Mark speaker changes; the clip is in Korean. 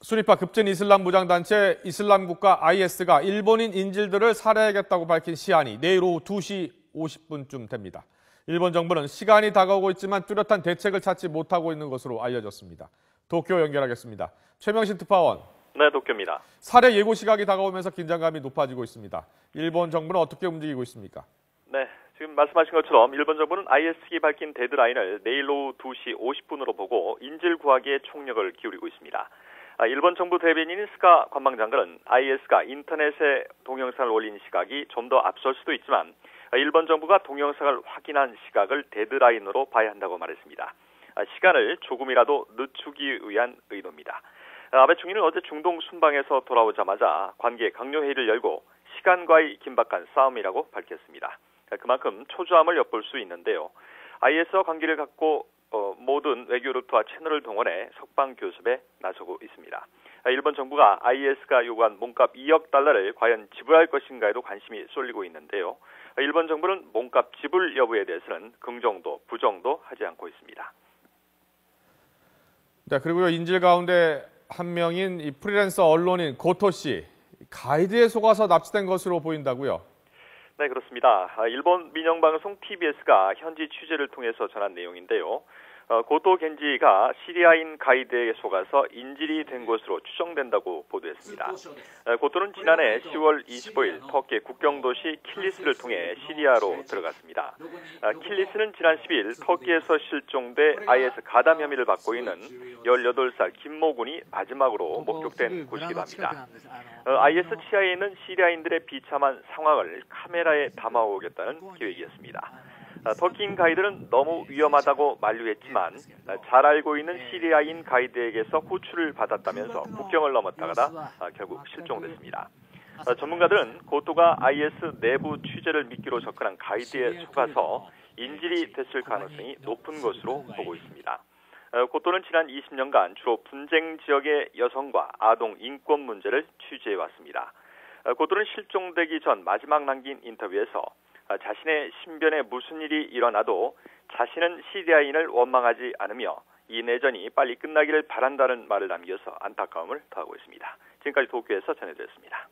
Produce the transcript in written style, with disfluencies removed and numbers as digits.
Speaker 1: 순위파 급진 이슬람 무장단체 이슬람국가 IS가 일본인 인질들을 살해하겠다고 밝힌 시한이 내일 오후 2시 50분쯤 됩니다. 일본 정부는 시간이 다가오고 있지만 뚜렷한 대책을 찾지 못하고 있는 것으로 알려졌습니다. 도쿄 연결하겠습니다. 최명신 특파원.
Speaker 2: 네, 도쿄입니다.
Speaker 1: 살해 예고 시각이 다가오면서 긴장감이 높아지고 있습니다. 일본 정부는 어떻게 움직이고 있습니까?
Speaker 2: 네, 지금 말씀하신 것처럼 일본 정부는 IS가 밝힌 데드라인을 내일 오후 2시 50분으로 보고 인질 구하기에 총력을 기울이고 있습니다. 일본 정부 대변인인 스가 관방장관은 IS가 인터넷에 동영상을 올린 시각이 좀 더 앞설 수도 있지만 일본 정부가 동영상을 확인한 시각을 데드라인으로 봐야 한다고 말했습니다. 시간을 조금이라도 늦추기 위한 의도입니다. 아베 총리는 어제 중동 순방에서 돌아오자마자 관계 강요회의를 열고 시간과의 긴박한 싸움이라고 밝혔습니다. 그만큼 초조함을 엿볼 수 있는데요. IS와 관계를 갖고 모든 외교 루트와 채널을 동원해 석방 교섭에 나서고 있습니다. 일본 정부가 IS가 요구한 몸값 2억 달러를 과연 지불할 것인가에도 관심이 쏠리고 있는데요. 일본 정부는 몸값 지불 여부에 대해서는 긍정도 부정도 하지 않고 있습니다.
Speaker 1: 네, 그리고요, 인질 가운데 한 명인 이 프리랜서 언론인 고토 씨, 가이드에 속아서 납치된 것으로 보인다고요?
Speaker 2: 네, 그렇습니다. 일본 민영방송 TBS가 현지 취재를 통해서 전한 내용인데요. 고토 겐지가 시리아인 가이드에 속아서 인질이 된 것으로 추정된다고 보도했습니다. 고토는 지난해 10월 25일 터키 국경도시 킬리스를 통해 시리아로 들어갔습니다. 킬리스는 지난 10일 터키에서 실종돼 IS 가담 혐의를 받고 있는 18살 김모 군이 마지막으로 목격된 곳이기도 합니다. IS 치하에 있는 시리아인들의 비참한 상황을 카메라에 담아오겠다는 계획이었습니다. 터키인 가이드는 너무 위험하다고 만류했지만 잘 알고 있는 시리아인 가이드에게서 호출을 받았다면서 국경을 넘었다가 결국 실종됐습니다. 전문가들은 고토가 IS 내부 취재를 미끼로 접근한 가이드에 속아서 인질이 됐을 가능성이 높은 것으로 보고 있습니다. 고토는 지난 20년간 주로 분쟁 지역의 여성과 아동 인권 문제를 취재해왔습니다. 고토는 실종되기 전 마지막 남긴 인터뷰에서 자신의 신변에 무슨 일이 일어나도 자신은 시리아인을 원망하지 않으며 이 내전이 빨리 끝나기를 바란다는 말을 남겨서 안타까움을 더하고 있습니다. 지금까지 도쿄에서 전해드렸습니다.